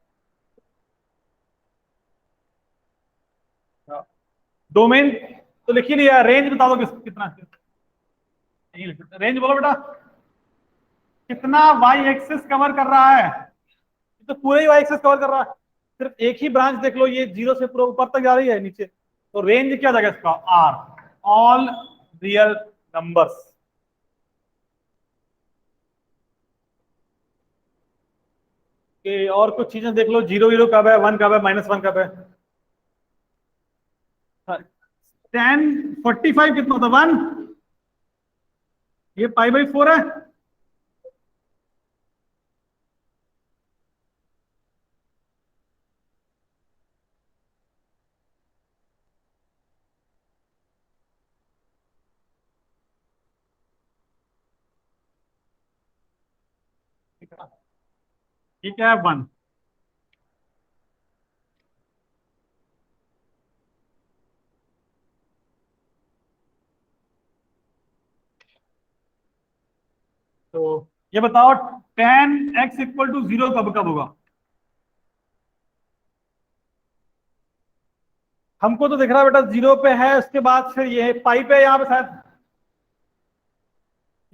डोमेन तो लिख ही लिया, रेंज बता दो कितना, रेंज बोलो बेटा, कितना वाई एक्सेस कवर कर रहा है, तो पूरे ही वाई एक्सेस कवर कर रहा है। सिर्फ एक ही ब्रांच देख लो, ये 0 से पूरा ऊपर तक जा रही है नीचे, तो रेंज क्या जाएगा इसका, आर, ऑल रियल नंबर्स। के और कुछ चीजें देख लो, 0 कब है, 1 कब है, -1 कब है। 1045 कितना होता है, 1, ये π/4 है। ये क्या है, 1। तो ये बताओ tan x इक्वल टू 0 कब कब होगा। हमको तो दिख रहा है बेटा 0 पे है, उसके बाद फिर ये पाई पे है, यहाँ पे शायद,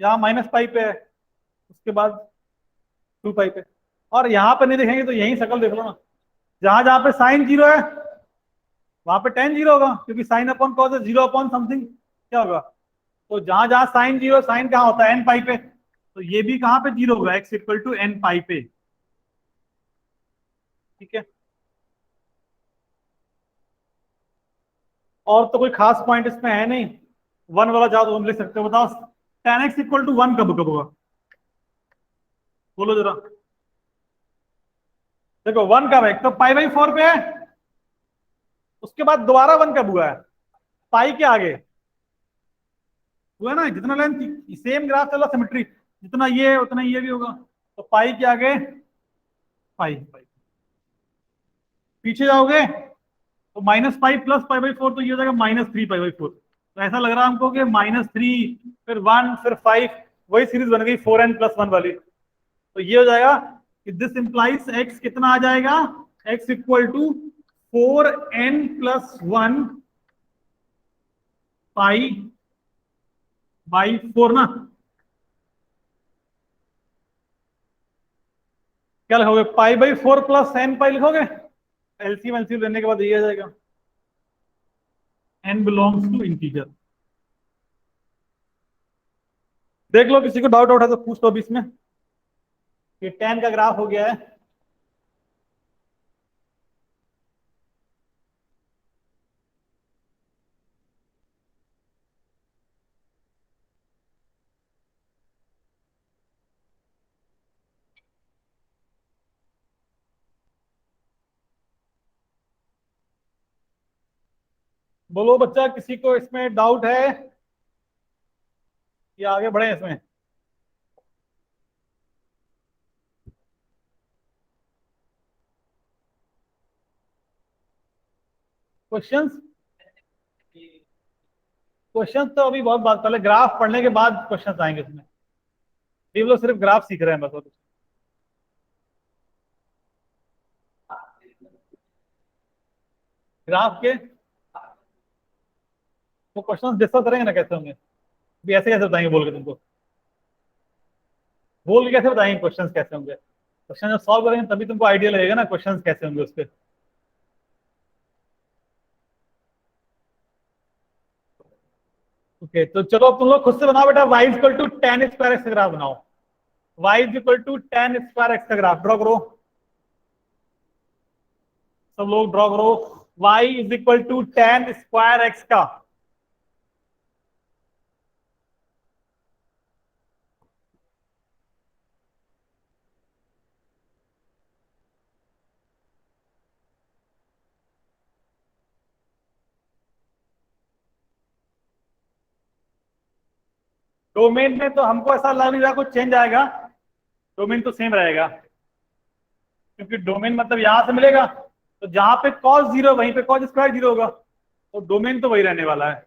यहाँ -पाई पे है, उसके बाद 2 पाई पे, और यहाँ पे नहीं देखेंगे तो यही शकल देख लो ना, जहां जहां पे साइन 0 है वहां पे tan 0 होगा, क्योंकि साइन अपॉन कॉस है, 0 अपॉन समथिंग क्या होगा। तो जहां जहां साइन 0, साइन कहाँ होता है, n पाई पे, तो ये भी कहाँ पे 0 होगा, x इक्वल टू n पाई पे, ठीक है। और तो कोई खास पॉइंट इसमें है नहीं, 1 वाला चाहो तो तुम लिख सकते हो। बताओ tan x इक्वल टू 1 कब कब होगा, बोलो जरा। देखो 1 कब है, एक तो π/4 पे है, उसके बाद दोबारा 1 कब हुआ है, पाई के आगे हुआ ना, जितना लेंथ सेम ग्राफ चला सिमेट्री, जितना ये उतना ये भी होगा, तो पाई के आगे पाई, पाई पीछे जाओगे तो -पाई प्लस π/4, तो ये हो जाएगा -3 π/4। तो ऐसा लग रहा है हमको कि -3 फिर 1 फिर 5, वही सीरीज बन गई 4n+1 वाली। तो ये हो जाएगा कि दिस इंप्लाइज x कितना आ जाएगा, x इक्वल टू 4n+1 π/4 ना। क्या लिखोगे, π/4 प्लस n पाई लिखोगे, एलसीएम एलसीएम लेने के बाद ये आ जाएगा, n बिलोंग्स टू इंटीजर। देख लो किसी को डाउट है तो पूछ लो अभी इसमें, ये tan का ग्राफ हो गया है। बोलो बच्चा, किसी को इसमें डाउट है या आगे बढ़े इसमें। क्वेश्चंस, क्वेश्चंस तो अभी बहुत बात, पहले ग्राफ पढ़ने के बाद क्वेश्चंस आएंगे इसमें, ये लोग सिर्फ ग्राफ सीख रहे हैं बस, और कुछ। ग्राफ के वो क्वेश्चंस डिस्कस करेंगे ना, कैसे होंगे, भी ऐसे कैसे बताएंगे बोल के तुमको, बोल के कैसे बताएंगे क्वेश्चंस कैसे होंगे। क्वेश्चन जब सॉल्व करेंगे तभी तुमको आइडिया लगेगा ना क्वेश्चंस कैसे होंगे उस पर। ओके, तो चलो अब तुम लोग खुद से बनाओ बेटा, y equal to tan square x का ग्राफ बनाओ, y equal to tan square x का ग्राफ ड्रॉ करो, सब लोग ड्रॉ करो। y is equal to tan square x का। डोमेन में तो हमको ऐसा लग नहीं रहा कुछ चेंज आएगा, डोमेन तो सेम रहेगा, क्योंकि डोमेन मतलब यहां से मिलेगा, तो जहां पे कॉस जीरो वहीं पे कॉस स्क्वायर जीरो होगा, तो डोमेन तो वही रहने वाला है।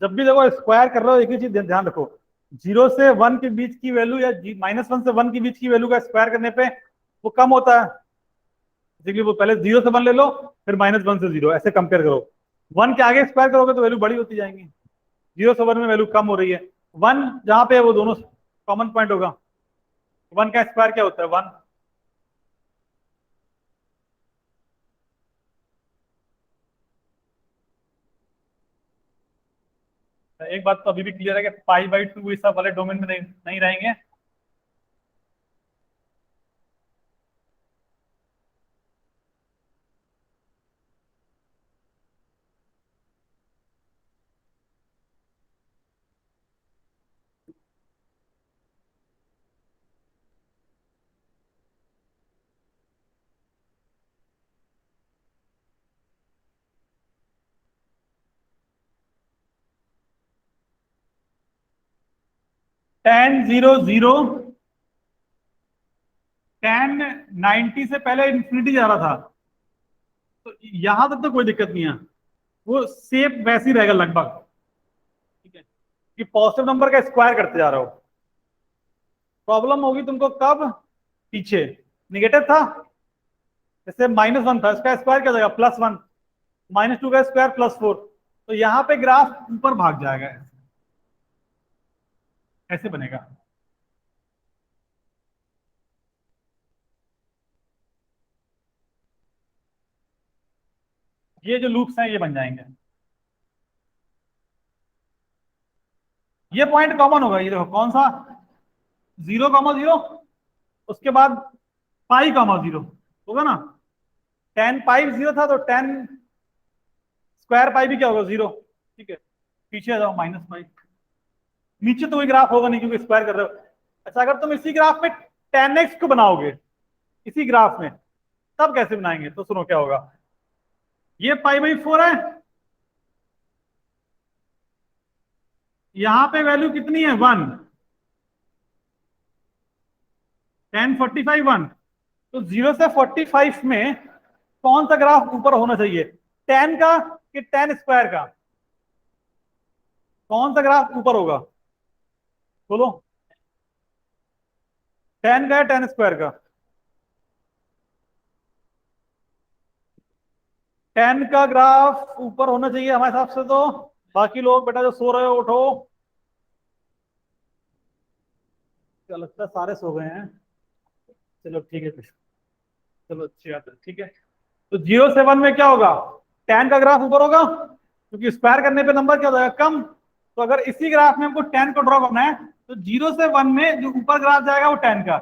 जब भी देखो स्क्वायर कर रहे हो, एक ही चीज ध्यान रखो, जीरो से वन के बीच की वैल्यू या माइनस वन से वन के बीच की वैल्यू का स्क्वायर करने पे वो कम होता है। इसलिए वो पहले जीरो से वन ले लो, फिर माइनस वन से जीरो, ऐसे कंपेयर करो। वन के आगे स्क्वायर करोगे तो वैल्यू बड़ी होती जाएंगी, जीरो से वन में वैल्यू कम हो रही है। वन जहां पे है वो दोनों कॉमन पॉइंट होगा। वन का स्क्वायर क्या होता है? वन। एक बात तो अभी भी क्लियर है कि पाई बाई टू इस सब वाले डोमेन में नहीं रहेंगे। 10 0 0, 10 90 से पहले इंफिनिटी जा रहा था, तो यहां तक तो कोई दिक्कत नहीं है, वो सेप वैसे ही रहेगा लगभग। ठीक है, कि पॉजिटिव नंबर का स्क्वायर करते जा रहे हो। प्रॉब्लम होगी तुमको कब? पीछे निगेटिव था, जैसे माइनस वन था, इसका स्क्वायर क्या जाएगा? Plus one. माइनस टू का स्क्वायर प्लस फोर। तो यहाँ पे ग्राफ ऊपर भाग जाएगा, ऐसे बनेगा। ये जो लूप्स हैं ये बन जाएंगे। ये पॉइंट कॉमन होगा, ये देखो कौन सा? 0 0, उसके बाद पाई कॉमा जीरो होगा ना। 10 पाई जीरो था, तो 10 स्क्वायर पाई भी क्या होगा? जीरो। ठीक है, पीछे आ जाओ, माइनस पाई। नीचे तो कोई ग्राफ होगा नहीं क्योंकि स्क्वायर कर रहे हो। अच्छा, अगर तुम इसी ग्राफ में 10x को बनाओगे, इसी ग्राफ में, तब कैसे बनाएंगे? तो सुनो क्या होगा। ये पाई बाई फोर है, यहां पे वैल्यू कितनी है? वन। 10 45 वन। तो 0 से 45 में कौन सा ग्राफ ऊपर होना चाहिए? 10 का कि 10 स्क्वायर का? कौन सा ग्राफ ऊपर होगा? बोलो। 10 का या 10 स्क्वायर का? 10 का ग्राफ ऊपर होना चाहिए हमारे हिसाब से तो। बाकी लोग बेटा जो सो रहे हो उठो। क्या लगता है सारे सो गए हैं? चलो ठीक है, चलो अच्छी बात है, ठीक है। तो 0 से 1 में क्या होगा? 10 का ग्राफ ऊपर होगा, क्योंकि स्क्वायर करने पे नंबर क्या हो जाएगा? कम। तो अगर इसी ग्राफ में हमको 10 को ड्रॉ करना है, तो 0 से 1 में जो ऊपर ग्राफ जाएगा वो 10 का,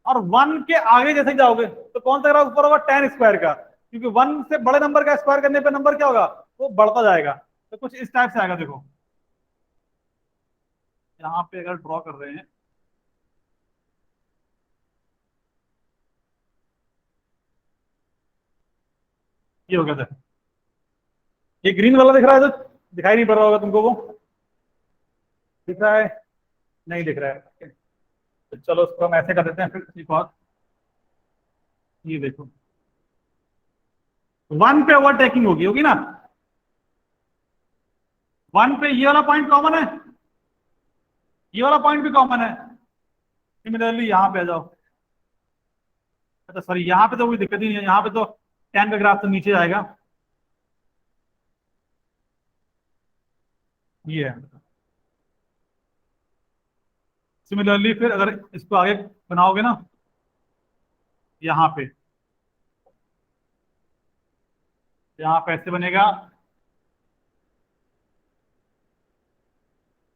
और 1 के आगे जैसे ही जाओगे तो कौन सा ग्राफ ऊपर होगा? 10 स्क्वायर का, क्योंकि 1 से बड़े नंबर का स्क्वायर करने पे नंबर क्या होगा? वो बढ़ता जाएगा। तो कुछ इस टाइप से आएगा, देखो यहाँ पे अगर ड्रॉ कर रहे हैं, ये हो गया था। ये ग्रीन वाला दिख रहा है, तो दिखाई नहीं पड़ रहा होगा तुमको वो। दिख रहा है? नहीं दिख रहा है। तो चलो उसको हम ऐसे कर देते हैं, फिर एक और। ये देखो, वन पे ओवरटेकिंग होगी होगी ना, वन पे ये वाला पॉइंट कॉमन है, ये वाला पॉइंट भी कॉमन है। सिमिलरली यहां पे आ जाओ, अच्छा सॉरी यहाँ पे तो कोई दिक्कत ही नहीं है, यहाँ पे तो टेन का ग्राफ तो नीचे आएगा, ये है। सिमिलरली फिर अगर इसको आगे बनाओगे ना, यहाँ पे, यहाँ पे ऐसे बनेगा,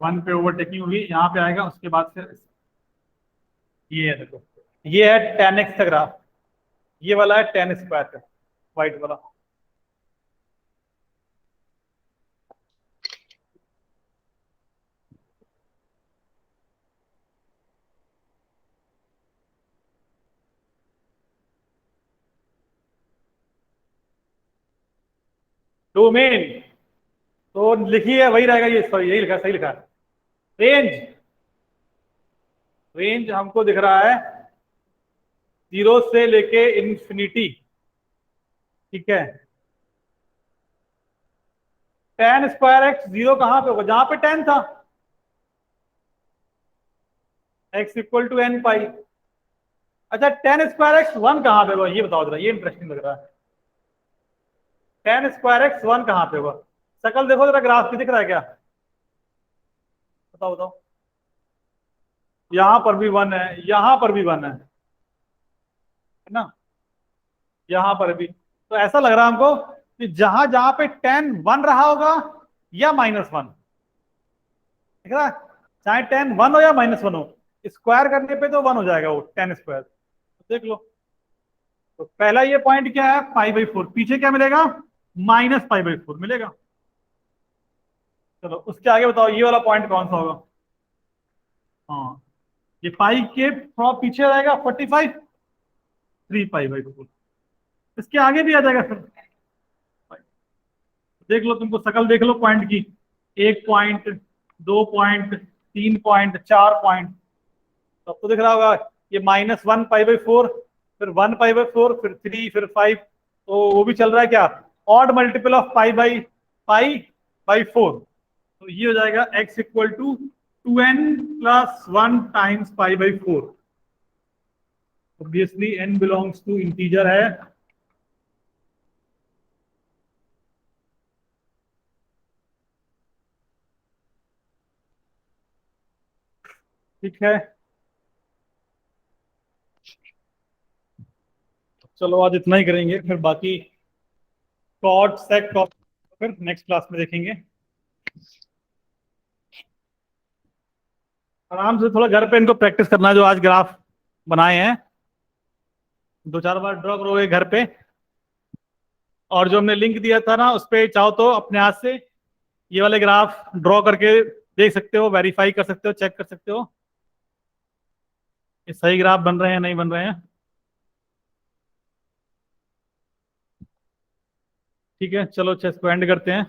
वन पे ओवरटेकिंग होगी, यहाँ पे आएगा, उसके बाद फिर ये है देखो, ये है टेन एक्स का ग्राफ, ये वाला है टेन स्क्वायर का, व्हाइट वाला। डोमेन तो लिखिए वही रहेगा, ये सॉरी यही लिखा, सही लिखा है। रेंज, रेंज हमको दिख रहा है 0 से लेके इंफिनिटी, ठीक है। टेन स्क्वायर एक्स जीरो कहां पे होगा, जहां पे टेन था, एक्स इक्वल टू एन पाई। अच्छा टेन स्क्वायर एक्स वन कहां पे होगा, ये बताओ जरा, ये इंटरेस्टिंग लग रहा है। टेन स्क्वायर एक्स वन कहां पे होगा, शकल देखो जरा, ग्राफ की दिख रहा है क्या, बताओ बताओ। यहां पर भी वन है, यहां पर भी वन है ना, यहां पर भी। तो ऐसा लग रहा है हमको कि जहां जहां पे टेन वन रहा होगा या माइनस वन, ठीक है, चाहे टेन वन हो या माइनस वन हो, स्क्वायर करने पे तो वन हो जाएगा वो टेन स्क्वायर, देख लो। तो पहला ये पॉइंट क्या है, पाई बाई फोर, पीछे क्या मिलेगा, माइनस पाई बाई फोर मिलेगा। चलो उसके आगे बताओ ये वाला पॉइंट कौन सा होगा, हाँ ये पाई के थोड़ा पीछे रहेगा, 45, थ्री पाई बाई फोर, इसके आगे भी आ जाएगा फिर। देख लो, तुमको शकल देख लो पॉइंट की, एक पॉइंट, दो पॉइंट, तीन पॉइंट, चार पॉइंट, तो आपको दिख रहा होगा ये minus one pi by four, फिर वन पाई बाई फोर, फिर थ्री, फिर फाइव, तो वो भी चल रहा है क्या, odd multiple of pi by four. तो ये हो जाएगा x equal to two N plus one times pi by four. Obviously n belongs to integer है, ठीक है। चलो आज इतना ही करेंगे, फिर बाकी कॉट सेक कॉट फिर नेक्स्ट क्लास में देखेंगे। आराम से थोड़ा घर पे इनको प्रैक्टिस करना, जो आज ग्राफ बनाए हैं, दो चार बार ड्रॉ करोगे घर पे, और जो हमने लिंक दिया था ना उस पर चाहो तो अपने हाथ से ये वाले ग्राफ ड्रॉ करके देख सकते हो, वेरीफाई कर सकते हो, चेक कर सकते हो ये सही ग्राफ बन रहे हैं नहीं बन रहे हैं, ठीक है। चलो चेस को एंड करते हैं।